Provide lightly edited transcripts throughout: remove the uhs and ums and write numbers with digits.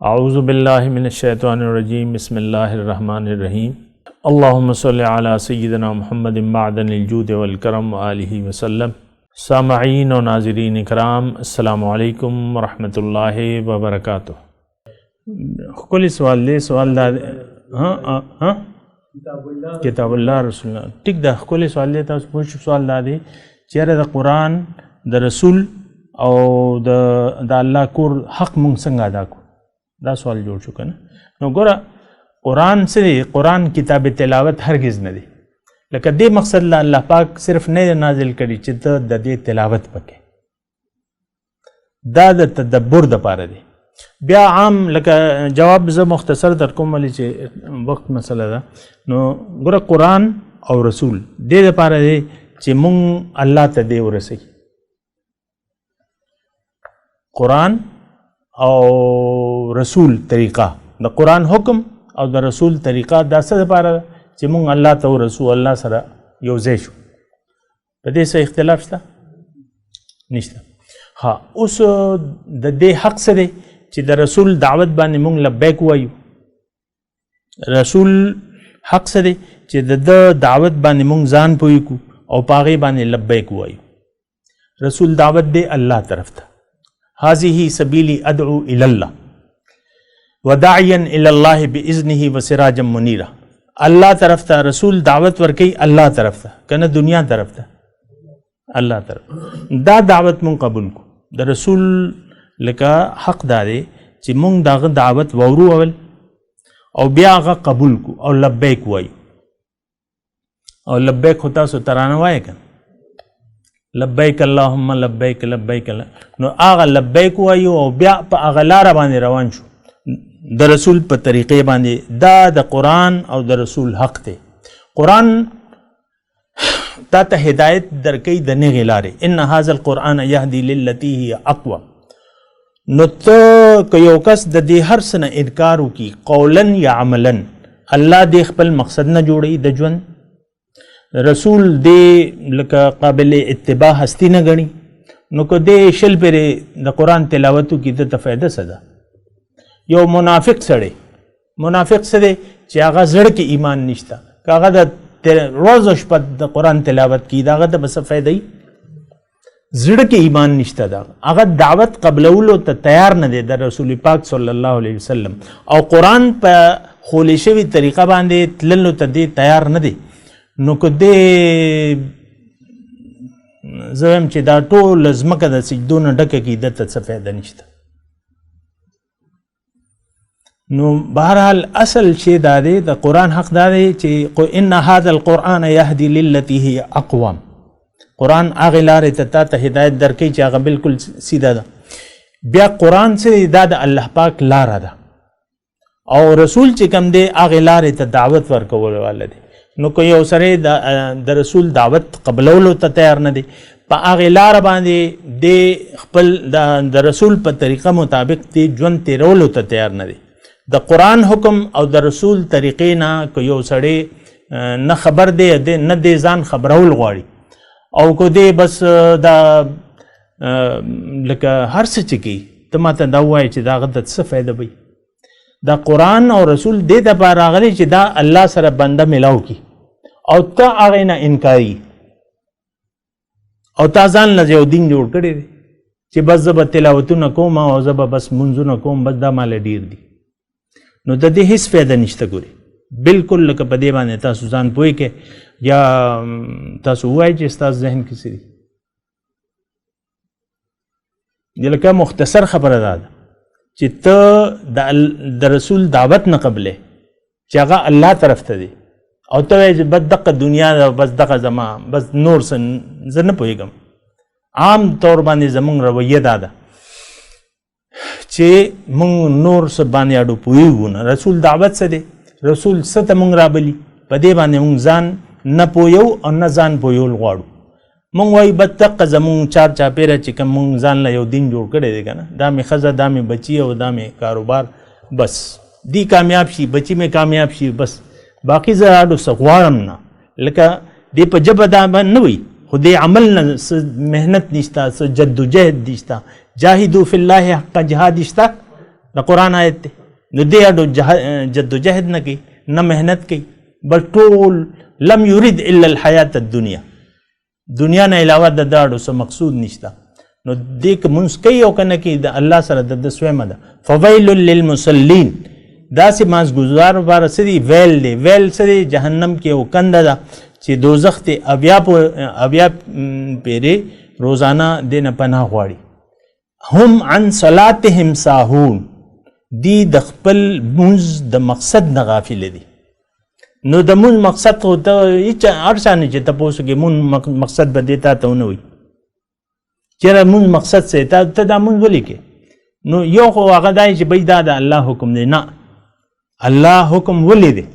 اعوذ باللہ من الشیطان الرجیم بسم اللہ الرحمن الرحیم اللہم صلی علی سیدنا محمد معدن الجود والکرم وآلہ وسلم۔ سامعین و ناظرین اکرام، السلام علیکم ورحمۃ اللہ وبرکاتہ۔ کوئی سوال دے سوال دا کتاب اللہ رسول اللہ ٹھیک دا کوئی سوال دے تاسو پوښ سوال دا دی چیرې د قرآن د رسول او د الله کور حق مونږ څنګه ادا کو، دا سوال جوړ شو کنه. نو ګوره قرآن سره قرآن کتاب تلاوت هرگز نه دی، لکه دې مقصد لا الله پاک صرف نه نازل کړي چې ته د دې تلاوت پکې، دا د تدبر د پاره دی. بیا عام لکه جواب زه مختصر در کوم ولې چې وخت مسله ده. نو ګوره قرآن او رسول دې د پاره دی چې مونږ الله ته دې ورسوي. قرآن او رسول طریقہ، د قرآن حکم او د رسول طریقہ دا څه دپاره چې مونږ الله ته ورسو، الله سره یو ځای شو. په دې څه اختلاف شته؟ نشته. ها اوس د دې حق څه دی چې د رسول دعوت باندې مونږ لبیک وایو. رسول حق څه دی چې د دعوت باندې مونږ ځان پوي کو او په هغې باندې لبیک وایو. رسول دعوت دی الله طرف ته، هذه سبیلی ادعو الی اللہ وداعیا الی اللہ باذنہ وسراجا منیرا. اللہ طرف ته رسول دعوت ورکي، الله طرف ته کنه دنیا طرف ته، الله طرف دا دعوت مون قبول کو. د رسول لکه حق دا دی چې مونږ داغه دعوت وورو اول او بیا هغه قبول کو او لبیک وایو. او لبیک ہوتا سو ترانه وایي کنه لبیک اللهم لبیک لبیک. نو هغه لبیک وایو او بیا په هغه لاره باندې روان شو د رسول په طریقې باندې. دا د قرآن او د رسول حق دی. قرآن تا ته هدایت درکوي د نېغې لارې، ان هذا القرآن یهدي للتی هی اقوم. نو ته که یو کس د دې هر څه نه انکار وکړي قولا یا عملا، الله دې خپل مقصد نه جوړوي د ژوند، رسول دې لکه قابل اتباع هستی نه ګڼي، نو که دې شل پرې د قرآن تلاوت وکړي د ته فایده څه ده؟ یو منافق سړی، منافق څه دی چې هغه زړه کې ایمان نشته، که هغه د روز او شپه د قرآن تلاوت کړي د هغه ته به څه فایده وي؟ زړه کې ایمان نشته، دا هغه دعوت قبلولو ته تیار نه دی د رسول پاک صلی الله علیه وسلم، او قرآن په خولې شوي طریقه باندې تللو ته دی تیار نه دی. نو که دې زه وایم چې دا ټول ځمکه د سجدو نه ډکه کړي ده ته څه فایده نشته. نو بهرحال اصل شی دا دی د قرآن حق دا دی چې ان هذا القرآن یهدي للتی هی اقوم. قرآن هغې لارې ته تا ته هدایت درکوي چې هغه بالکل سیده ده. بیا قرآن څه دا د الله پاک لاره ده، او رسول چې کوم دی هغې لارې ته دعوت ورکولو والا دی. نو که یو سړی د رسول دعوت قبلولو ته تیار نه دی، په هغې لاره باندې د خپل د رسول په طریقه مطابق دی ژوند تیرولو ته تیار نه دی. د قرآن حکم او د رسول طریقې نه که یو سړی نه خبر دی نه دی ځان خبرول غواړي، او که دی بس دا لکه هر څه چې کوي ته ماته دا ووایې چې د هغه ته څه فایده وي؟ دا قرآن او رسول دې دپاره راغلی چې دا الله سره بنده ملاو کړي او ته هغې نه انکاري، او تا ځان له یو دین جوړ کړی دی چې بس زه به تلاوتونه کوم او زه به بس منځونه کوم، بس دا ماله ډېر دي. نو د دې هېڅ فایده نشته. ګورې بالکل لکه په دې باندې تاسو ځان پوه کړئ یا تاسو ووایئ چې ستاسو ذهن کې څه دي. لکه مختصر خبره دا ده چې ته د رسول دعوت نه قبلې چې هغه الله طرف ته دی، او ته وایې چې بس دغه دنیا ده، بس دغه زما بس نور څه زه نه پوهېږم. عام طور باندې زمونږ رویه دا ده چې مونږ نور څه باندې اډو پوهېږو نه. رسول دعوت څه دی؟ رسول څه ته مونږ رابلي، په دې باندې مونږ ځان نه پوهیو او نه ځان پوهیول غواړو. مونږ وایي بس دغه زمونږ چار چاپېره چې کوم مونږ ځان له یو دین جوړ کړی دی که نه، دا مې ښځه، دا مې بچي او دا مې کاروبار، بس دی کامیاب شي، بچي مې کامیاب شي، بس باقي زه اډو څه غواړم نه. لکه دې په ژبه دا به نه وي، خو دې عمل نه څه محنت نشته، څه جد و جهد نشته. جاهدوا فی الله حق جهاد شته دا قرآن آیت تے نو دے اڈو جد و جہد نہ کی نہ محنت کی بل ټول لم یرید الا الحیات الدنیا دنیا نه علاوه د داړو څه مقصود نشته نو دې که مونږ کوي او کنه کې د الله سره د سویمه ده فویل للمصلین داسې مازګزار بار سری ویل دی ویل سری جهنم کې او کنده ده چې دوزخ ته اویا پیری روزانه دینه پناه غواړي هم عن صلاتهم ساهون دی د خپل مونږ د مقصد نه غافل دي نو د مونږ مقصد خو ته هیڅ ارشانه چې تاسو کې مونږ مقصد به دیتا ته نه وي چیرې مونږ مقصد څه ته دا مونږ ولي کې نو یو خو هغه دای چې بيد دا الله حکم دی نه الله حکم ولي دی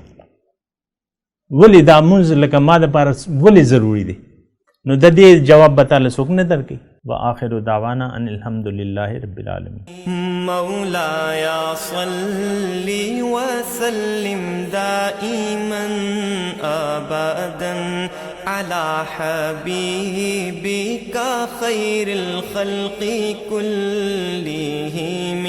ولي دا مونږ لکه ما د پاره ولي ضروری دی نو د دې جواب به تعالی څوک نه درکې وآخر دعوانا ان الحمد لله رب العالمين مولاي صل وسلم دائما ابدا على حبيبك خير الخلق كلهم